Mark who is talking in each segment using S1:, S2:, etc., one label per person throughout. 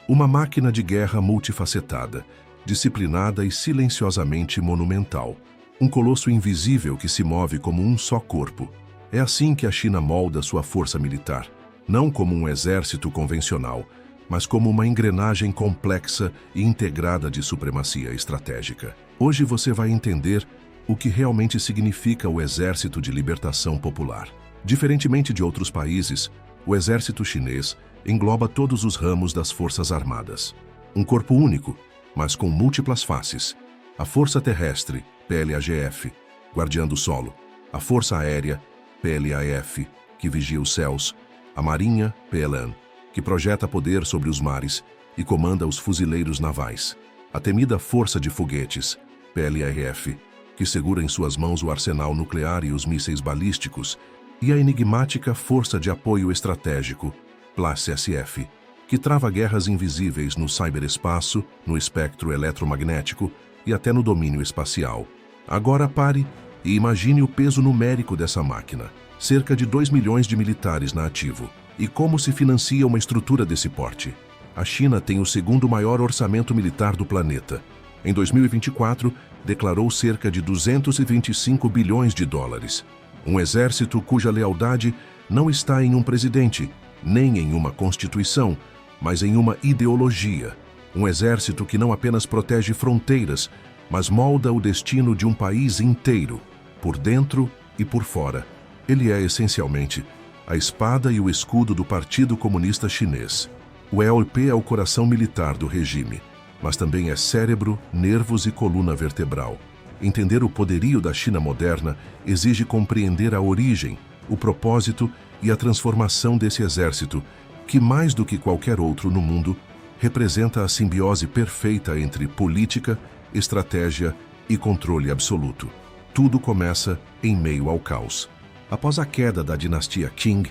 S1: Uma máquina de guerra multifacetada, disciplinada e silenciosamente monumental. Um colosso invisível que se move como um só corpo. É assim que a China molda sua força militar, não como um exército convencional, mas como uma engrenagem complexa e integrada de supremacia estratégica. Hoje você vai entender o que realmente significa o Exército de Libertação Popular. Diferentemente de outros países, o exército chinês engloba todos os ramos das Forças Armadas. Um corpo único, mas com múltiplas faces. A Força Terrestre, PLAGF, guardiã do solo. A Força Aérea, PLAF, que vigia os céus. A Marinha, PLAN, que projeta poder sobre os mares e comanda os fuzileiros navais. A temida Força de Foguetes, PLRF, que segura em suas mãos o arsenal nuclear e os mísseis balísticos, e a enigmática Força de Apoio Estratégico, PLASSF, que trava guerras invisíveis no ciberespaço, no espectro eletromagnético e até no domínio espacial. Agora pare e imagine o peso numérico dessa máquina. Cerca de 2 milhões de militares na ativo. E como se financia uma estrutura desse porte? A China tem o segundo maior orçamento militar do planeta. Em 2024, declarou cerca de 225 bilhões de dólares. Um exército cuja lealdade não está em um presidente, nem em uma constituição, mas em uma ideologia. Um exército que não apenas protege fronteiras, mas molda o destino de um país inteiro, por dentro e por fora. Ele é, essencialmente, a espada e o escudo do Partido Comunista Chinês. O ELP é o coração militar do regime, mas também é cérebro, nervos e coluna vertebral. Entender o poderio da China moderna exige compreender a origem, o propósito e a transformação desse exército, que mais do que qualquer outro no mundo, representa a simbiose perfeita entre política, estratégia e controle absoluto. Tudo começa em meio ao caos. Após a queda da dinastia Qing,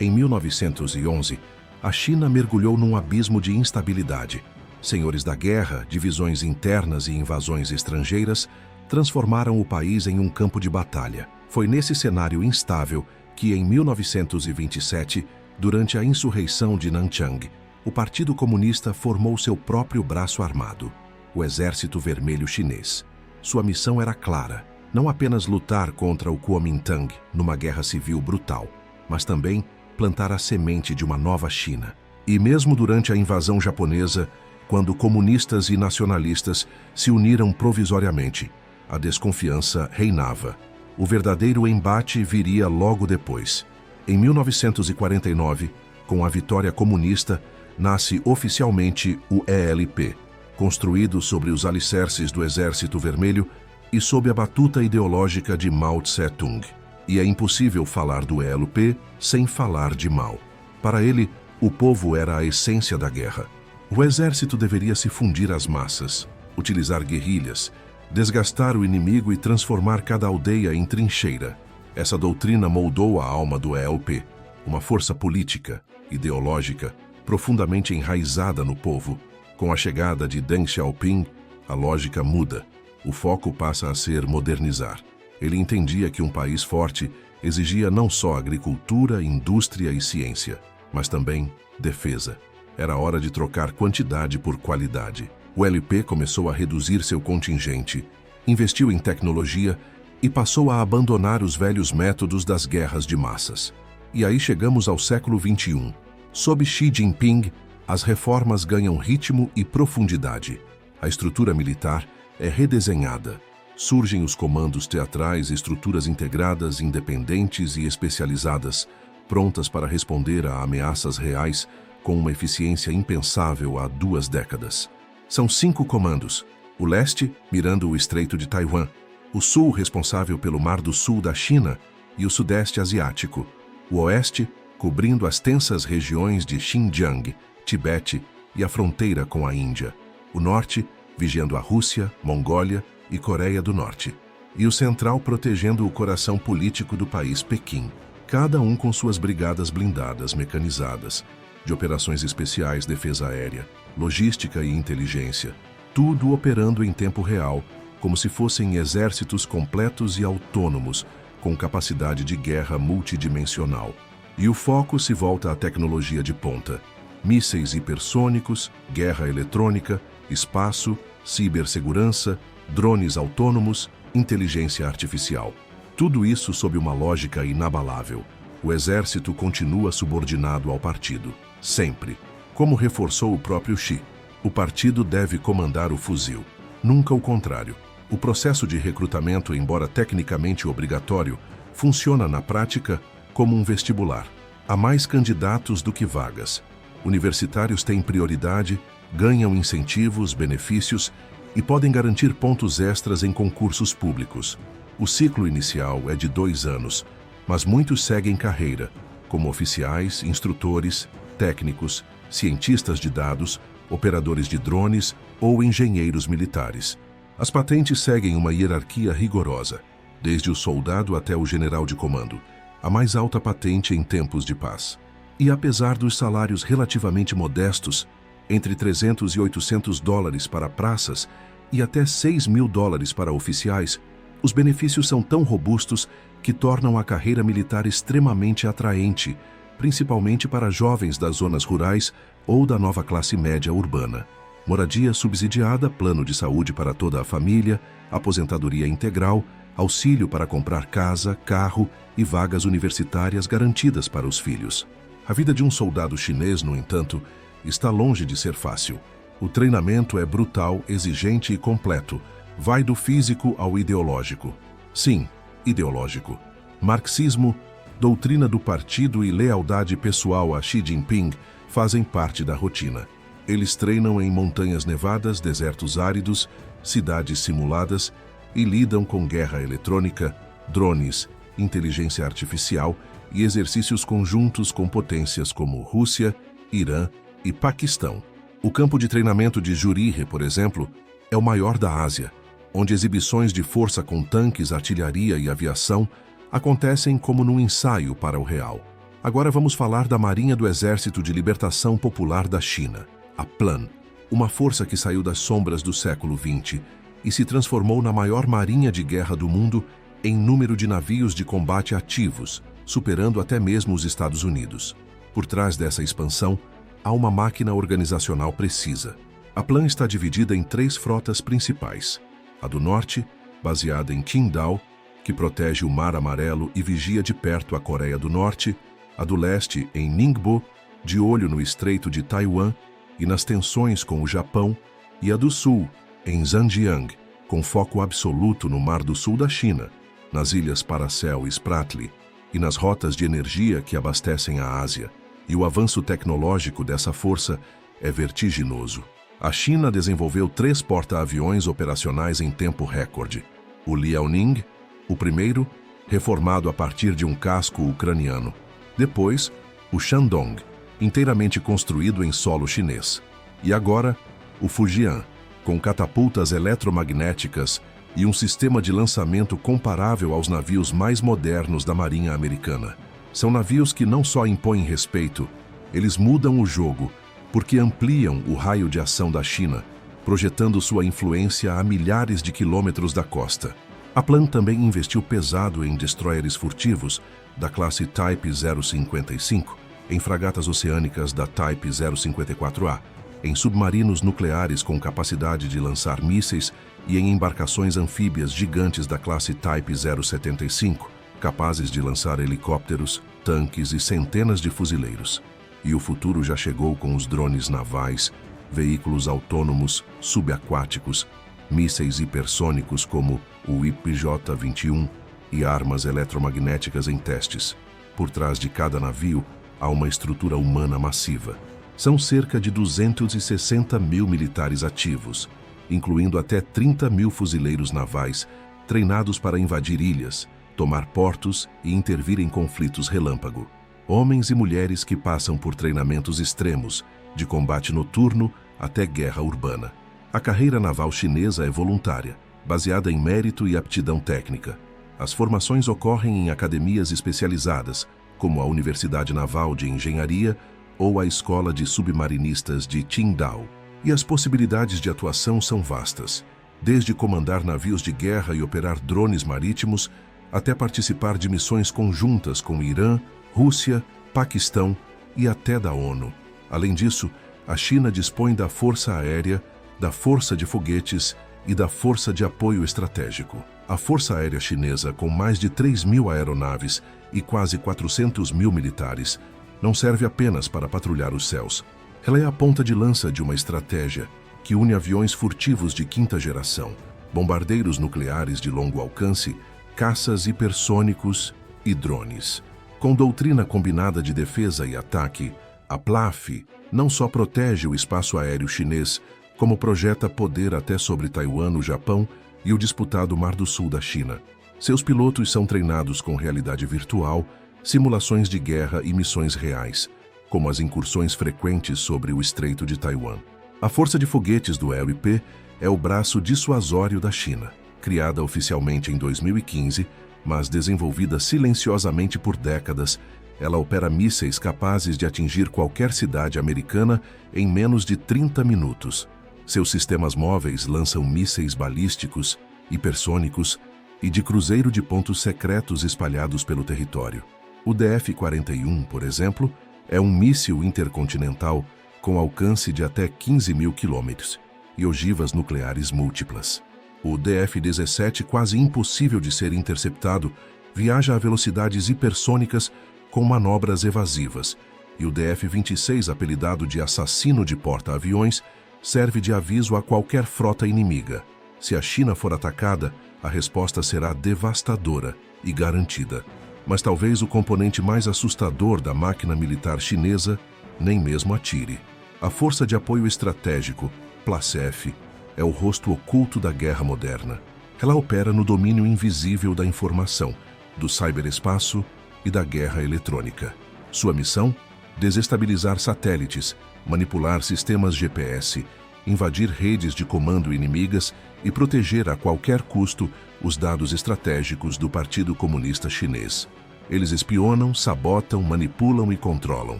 S1: em 1911, a China mergulhou num abismo de instabilidade. Senhores da guerra, divisões internas e invasões estrangeiras transformaram o país em um campo de batalha. Foi nesse cenário instável que, em 1927, durante a insurreição de Nanchang, o Partido Comunista formou seu próprio braço armado, o Exército Vermelho Chinês. Sua missão era clara: não apenas lutar contra o Kuomintang numa guerra civil brutal, mas também plantar a semente de uma nova China. E mesmo durante a invasão japonesa, quando comunistas e nacionalistas se uniram provisoriamente, a desconfiança reinava. O verdadeiro embate viria logo depois. Em 1949, com a vitória comunista, nasce oficialmente o ELP, construído sobre os alicerces do Exército Vermelho e sob a batuta ideológica de Mao Tse-tung. E é impossível falar do ELP sem falar de Mao. Para ele, o povo era a essência da guerra. O exército deveria se fundir às massas, utilizar guerrilhas, desgastar o inimigo e transformar cada aldeia em trincheira. Essa doutrina moldou a alma do ELP, uma força política, ideológica, profundamente enraizada no povo. Com a chegada de Deng Xiaoping, a lógica muda. O foco passa a ser modernizar. Ele entendia que um país forte exigia não só agricultura, indústria e ciência, mas também defesa. Era hora de trocar quantidade por qualidade. O ELP começou a reduzir seu contingente, investiu em tecnologia e passou a abandonar os velhos métodos das guerras de massas. E aí chegamos ao século XXI. Sob Xi Jinping, as reformas ganham ritmo e profundidade. A estrutura militar é redesenhada. Surgem os comandos teatrais, estruturas integradas, independentes e especializadas, prontas para responder a ameaças reais com uma eficiência impensável há 2 décadas. São 5 comandos: o leste, mirando o Estreito de Taiwan, o sul, responsável pelo Mar do Sul da China, e o sudeste asiático, o oeste, cobrindo as tensas regiões de Xinjiang, Tibete e a fronteira com a Índia, o norte, vigiando a Rússia, Mongólia e Coreia do Norte, e o central protegendo o coração político do país, Pequim, cada um com suas brigadas blindadas mecanizadas, de operações especiais, defesa aérea, logística e inteligência, tudo operando em tempo real, como se fossem exércitos completos e autônomos, com capacidade de guerra multidimensional. E o foco se volta à tecnologia de ponta. mísseis hipersônicos, guerra eletrônica, espaço, cibersegurança, drones autônomos, inteligência artificial. Tudo isso sob uma lógica inabalável. O exército continua subordinado ao partido, sempre. Como reforçou o próprio Xi, o partido deve comandar o fuzil, nunca o contrário. O processo de recrutamento, embora tecnicamente obrigatório, funciona na prática como um vestibular. Há mais candidatos do que vagas. Universitários têm prioridade, ganham incentivos, benefícios e podem garantir pontos extras em concursos públicos. O ciclo inicial é de 2 anos, mas muitos seguem carreira, como oficiais, instrutores, técnicos, cientistas de dados, operadores de drones ou engenheiros militares. As patentes seguem uma hierarquia rigorosa, desde o soldado até o general de comando, a mais alta patente em tempos de paz. E apesar dos salários relativamente modestos, entre 300 e 800 dólares para praças e até 6 mil dólares para oficiais, os benefícios são tão robustos que tornam a carreira militar extremamente atraente, principalmente para jovens das zonas rurais ou da nova classe média urbana. Moradia subsidiada, plano de saúde para toda a família, aposentadoria integral, auxílio para comprar casa, carro e vagas universitárias garantidas para os filhos. A vida de um soldado chinês, no entanto, está longe de ser fácil. O treinamento é brutal, exigente e completo. Vai do físico ao ideológico. Sim, ideológico. Marxismo, doutrina do partido e lealdade pessoal a Xi Jinping fazem parte da rotina. Eles treinam em montanhas nevadas, desertos áridos, cidades simuladas e lidam com guerra eletrônica, drones, inteligência artificial e exercícios conjuntos com potências como Rússia, Irã e Paquistão. O campo de treinamento de Zhurihe, por exemplo, é o maior da Ásia, onde exibições de força com tanques, artilharia e aviação acontecem como num ensaio para o real. Agora vamos falar da Marinha do Exército de Libertação Popular da China, a PLAN, uma força que saiu das sombras do século XX e se transformou na maior marinha de guerra do mundo em número de navios de combate ativos, superando até mesmo os Estados Unidos. Por trás dessa expansão, há uma máquina organizacional precisa. A PLAN está dividida em 3 frotas principais. A do norte, baseada em Qingdao, que protege o Mar Amarelo e vigia de perto a Coreia do Norte, a do leste em Ningbo, de olho no Estreito de Taiwan e nas tensões com o Japão, e a do sul em Zhejiang, com foco absoluto no Mar do Sul da China, nas ilhas Paracel e Spratly, e nas rotas de energia que abastecem a Ásia. E o avanço tecnológico dessa força é vertiginoso. A China desenvolveu 3 porta-aviões operacionais em tempo recorde. O Liaoning, o primeiro, reformado a partir de um casco ucraniano. Depois, o Shandong, inteiramente construído em solo chinês. E agora, o Fujian, com catapultas eletromagnéticas e um sistema de lançamento comparável aos navios mais modernos da Marinha Americana. São navios que não só impõem respeito, eles mudam o jogo, porque ampliam o raio de ação da China, projetando sua influência a milhares de quilômetros da costa. A PLAN também investiu pesado em destroyers furtivos da classe Type 055, em fragatas oceânicas da Type 054A, em submarinos nucleares com capacidade de lançar mísseis e em embarcações anfíbias gigantes da classe Type 075, capazes de lançar helicópteros, tanques e centenas de fuzileiros. E o futuro já chegou com os drones navais, veículos autônomos subaquáticos, mísseis hipersônicos como o IPJ-21 e armas eletromagnéticas em testes. Por trás de cada navio há uma estrutura humana massiva. São cerca de 260 mil militares ativos, incluindo até 30 mil fuzileiros navais treinados para invadir ilhas, tomar portos e intervir em conflitos relâmpago. Homens e mulheres que passam por treinamentos extremos, de combate noturno até guerra urbana. A carreira naval chinesa é voluntária, baseada em mérito e aptidão técnica. As formações ocorrem em academias especializadas, como a Universidade Naval de Engenharia ou a Escola de Submarinistas de Qingdao. E as possibilidades de atuação são vastas, desde comandar navios de guerra e operar drones marítimos, até participar de missões conjuntas com Irã, Rússia, Paquistão e até da ONU. Além disso, a China dispõe da Força Aérea, da Força de Foguetes e da Força de Apoio Estratégico. A Força Aérea Chinesa, com mais de 3.000 aeronaves e quase 400.000 militares, não serve apenas para patrulhar os céus. Ela é a ponta de lança de uma estratégia que une aviões furtivos de quinta geração, bombardeiros nucleares de longo alcance, caças hipersônicos e drones. Com doutrina combinada de defesa e ataque, a PLAF não só protege o espaço aéreo chinês, como projeta poder até sobre Taiwan, o Japão e o disputado Mar do Sul da China. Seus pilotos são treinados com realidade virtual, simulações de guerra e missões reais, como as incursões frequentes sobre o Estreito de Taiwan. A Força de Foguetes do LP é o braço dissuasório da China. Criada oficialmente em 2015, mas desenvolvida silenciosamente por décadas, ela opera mísseis capazes de atingir qualquer cidade americana em menos de 30 minutos. Seus sistemas móveis lançam mísseis balísticos, hipersônicos e de cruzeiro de pontos secretos espalhados pelo território. O DF-41, por exemplo, é um míssil intercontinental com alcance de até 15.000 quilômetros e ogivas nucleares múltiplas. O DF-17, quase impossível de ser interceptado, viaja a velocidades hipersônicas com manobras evasivas, e o DF-26, apelidado de assassino de porta-aviões, serve de aviso a qualquer frota inimiga. Se a China for atacada, a resposta será devastadora e garantida. Mas talvez o componente mais assustador da máquina militar chinesa nem mesmo atire. A Força de Apoio Estratégico, PLACEF, é o rosto oculto da guerra moderna. Ela opera no domínio invisível da informação, do ciberespaço e da guerra eletrônica. Sua missão? Desestabilizar satélites, manipular sistemas GPS, invadir redes de comando inimigas e proteger a qualquer custo os dados estratégicos do Partido Comunista Chinês. Eles espionam, sabotam, manipulam e controlam.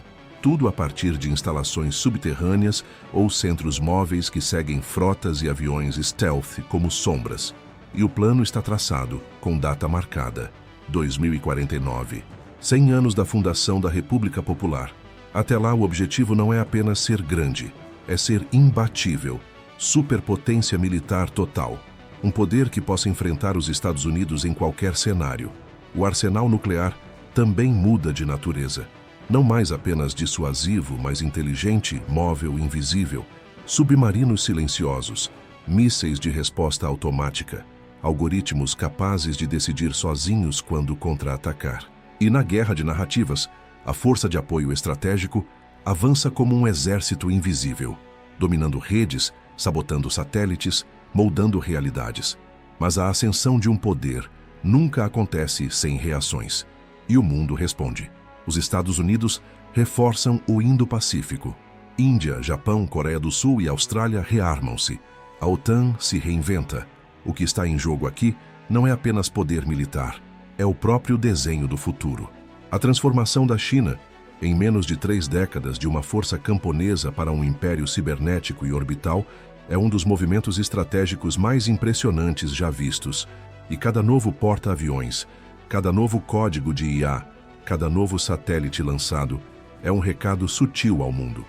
S1: Tudo a partir de instalações subterrâneas ou centros móveis que seguem frotas e aviões stealth como sombras. E o plano está traçado, com data marcada: 2049. 100 anos da fundação da República Popular. Até lá, o objetivo não é apenas ser grande, é ser imbatível, superpotência militar total. Um poder que possa enfrentar os Estados Unidos em qualquer cenário. O arsenal nuclear também muda de natureza. Não mais apenas dissuasivo, mas inteligente, móvel, invisível. Submarinos silenciosos, mísseis de resposta automática, algoritmos capazes de decidir sozinhos quando contra-atacar. E na guerra de narrativas, a Força de Apoio Estratégico avança como um exército invisível, dominando redes, sabotando satélites, moldando realidades. Mas a ascensão de um poder nunca acontece sem reações. E o mundo responde. Os Estados Unidos reforçam o Indo-Pacífico. Índia, Japão, Coreia do Sul e Austrália rearmam-se. A OTAN se reinventa. O que está em jogo aqui não é apenas poder militar, é o próprio desenho do futuro. A transformação da China, em menos de 3 décadas de uma força camponesa para um império cibernético e orbital, é um dos movimentos estratégicos mais impressionantes já vistos. E cada novo porta-aviões, cada novo código de IA, cada novo satélite lançado é um recado sutil ao mundo.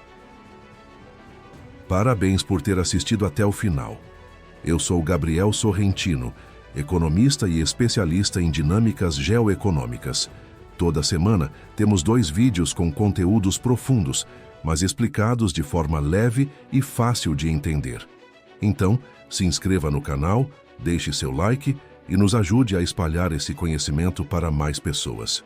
S1: Parabéns por ter assistido até o final. Eu sou Gabriel Sorrentino, economista e especialista em dinâmicas geoeconômicas. Toda semana temos 2 vídeos com conteúdos profundos, mas explicados de forma leve e fácil de entender. Então, se inscreva no canal, deixe seu like e nos ajude a espalhar esse conhecimento para mais pessoas.